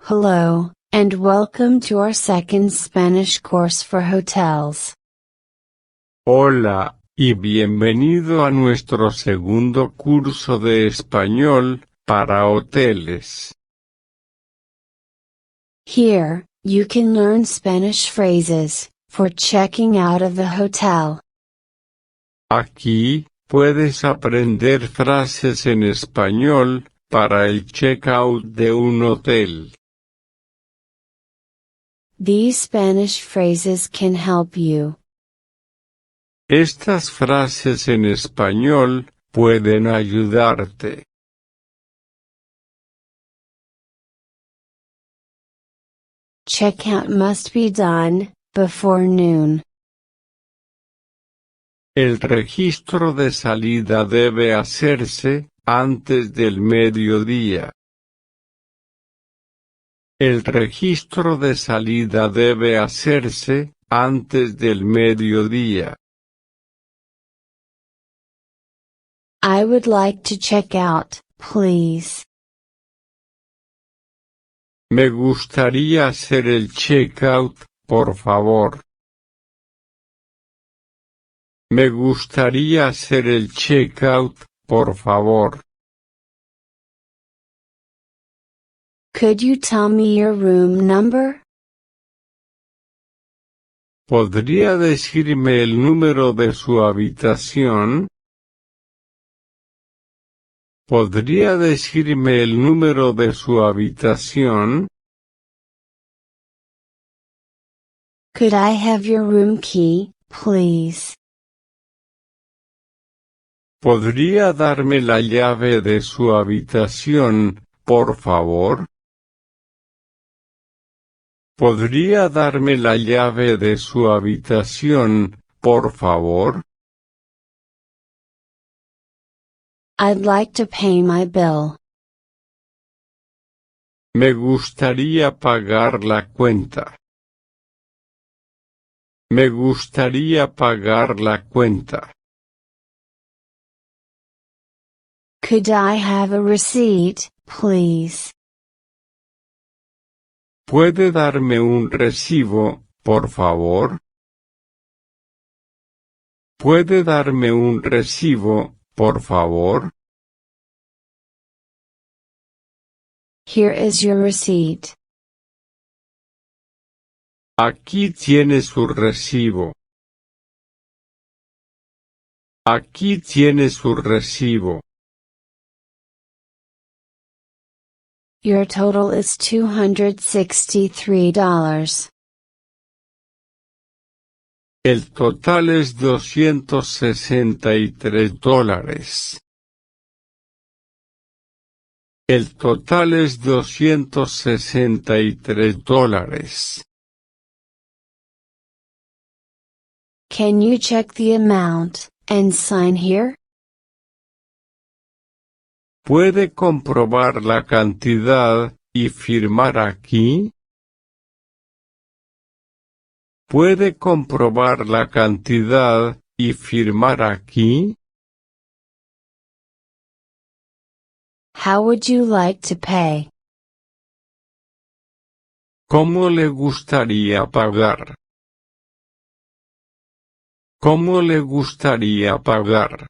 Hello, and welcome to our second Spanish course for hotels. Hola, y bienvenido a nuestro segundo curso de español para hoteles. Here, you can learn Spanish phrases for checking out of the hotel. Aquí, puedes aprender frases en español para el checkout de un hotel. These Spanish phrases can help you. Estas frases en español pueden ayudarte. Checkout must be done before noon. El registro de salida debe hacerse antes del mediodía. El registro de salida debe hacerse antes del mediodía. I would like to check out, please. Me gustaría hacer el checkout, por favor. Me gustaría hacer el checkout, por favor. Could you tell me your room number? ¿Podría decirme el número de su habitación? ¿Podría decirme el número de su habitación? Could I have your room key, please? ¿Podría darme la llave de su habitación, por favor? ¿Podría darme la llave de su habitación, por favor? I'd like to pay my bill. Me gustaría pagar la cuenta. Me gustaría pagar la cuenta. Could I have a receipt, please? ¿Puede darme un recibo, por favor? ¿Puede darme un recibo, por favor? Here is your receipt. Aquí tiene su recibo. Aquí tiene su recibo. Your total is $263. El total es $263. El total es $263. Can you check the amount, and sign here? ¿Puede comprobar la cantidad, y firmar aquí? ¿Puede comprobar la cantidad, y firmar aquí? How would you like to pay? ¿Cómo le gustaría pagar? ¿Cómo le gustaría pagar?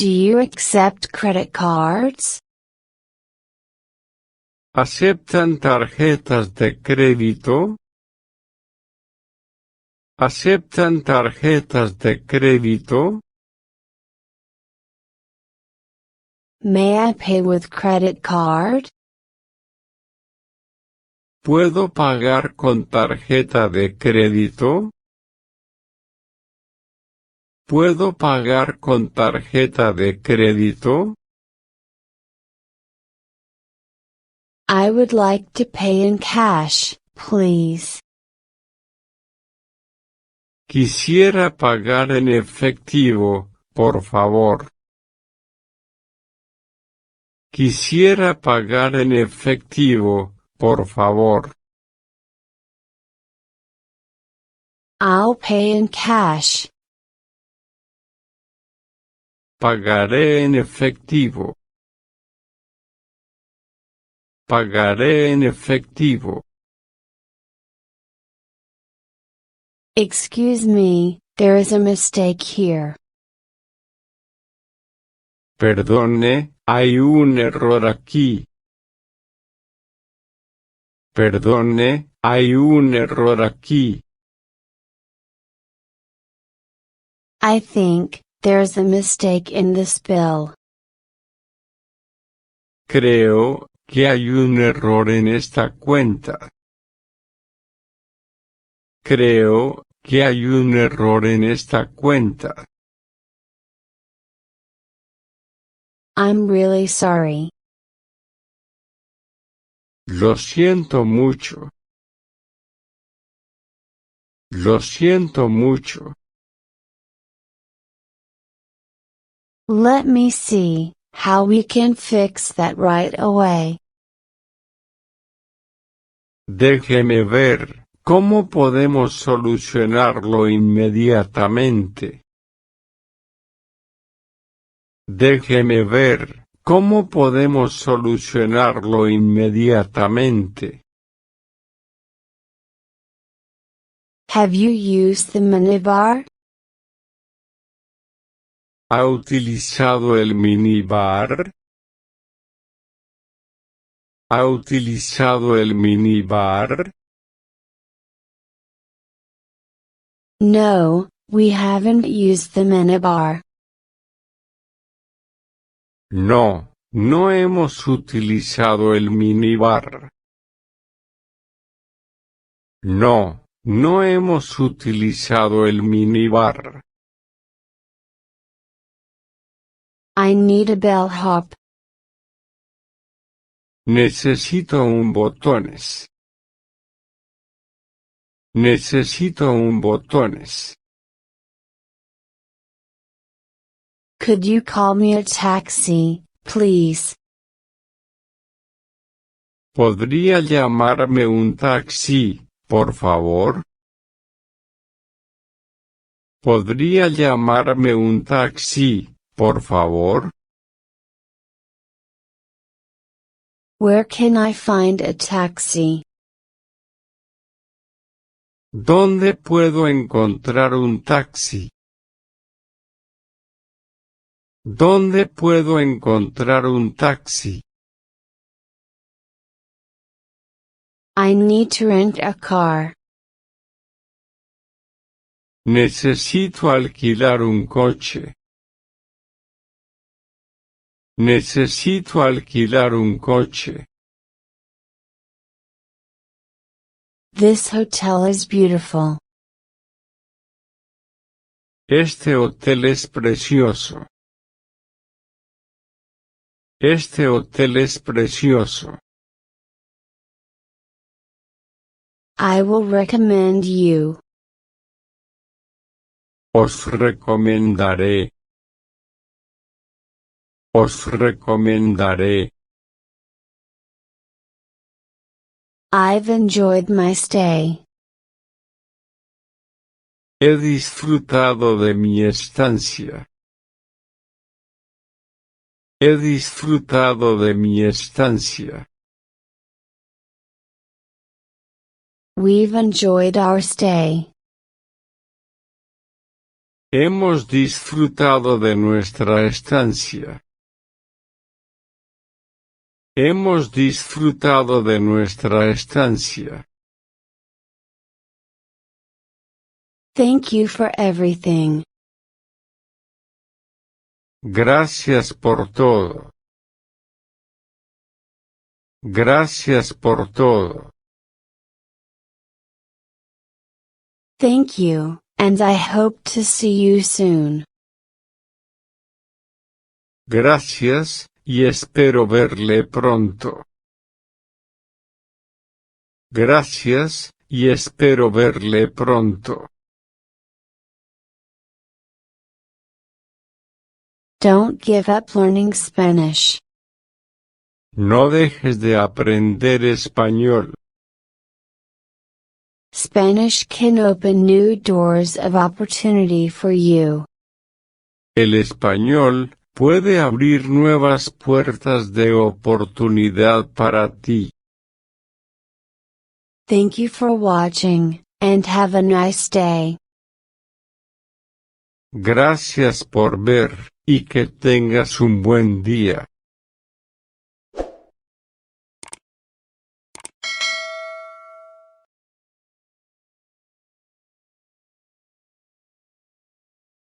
Do you accept credit cards? ¿Aceptan tarjetas de crédito? ¿Aceptan tarjetas de crédito? May I pay with credit card? ¿Puedo pagar con tarjeta de crédito? ¿Puedo pagar con tarjeta de crédito? I would like to pay in cash, please. Quisiera pagar en efectivo, por favor. Quisiera pagar en efectivo, por favor. I'll pay in cash. Pagaré en efectivo. Pagaré en efectivo. Excuse me, there is a mistake here. Perdone, hay un error aquí. Perdone, hay un error aquí. I think there's a mistake in this bill. Creo que hay un error en esta cuenta. Creo que hay un error en esta cuenta. I'm really sorry. Lo siento mucho. Lo siento mucho. Let me see how we can fix that right away. Déjeme ver cómo podemos solucionarlo inmediatamente. Déjeme ver cómo podemos solucionarlo inmediatamente. Have you used the minibar? ¿Ha utilizado el minibar? ¿Ha utilizado el minibar? No, we haven't used the minibar. No, no hemos utilizado el minibar. No, no hemos utilizado el minibar. I need a bellhop. Necesito un botones. Necesito un botones. Could you call me a taxi, please? ¿Podría llamarme un taxi, por favor? ¿Podría llamarme un taxi, por favor? Where can I find a taxi? ¿Dónde puedo encontrar un taxi? ¿Dónde puedo encontrar un taxi? I need to rent a car. Necesito alquilar un coche. Necesito alquilar un coche. This hotel is beautiful. Este hotel es precioso. Este hotel es precioso. I will recommend you. Os recomendaré. Os recomendaré. I've enjoyed my stay. He disfrutado de mi estancia. He disfrutado de mi estancia. We've enjoyed our stay. Hemos disfrutado de nuestra estancia. Hemos disfrutado de nuestra estancia. Thank you for everything. Gracias por todo. Gracias por todo. Thank you, and I hope to see you soon. Gracias, y espero verle pronto. Gracias, y espero verle pronto. Don't give up learning Spanish. No dejes de aprender español. Spanish can open new doors of opportunity for you. El español puede abrir nuevas puertas de oportunidad para ti. Thank you for watching, and have a nice day. Gracias por ver, y que tengas un buen día.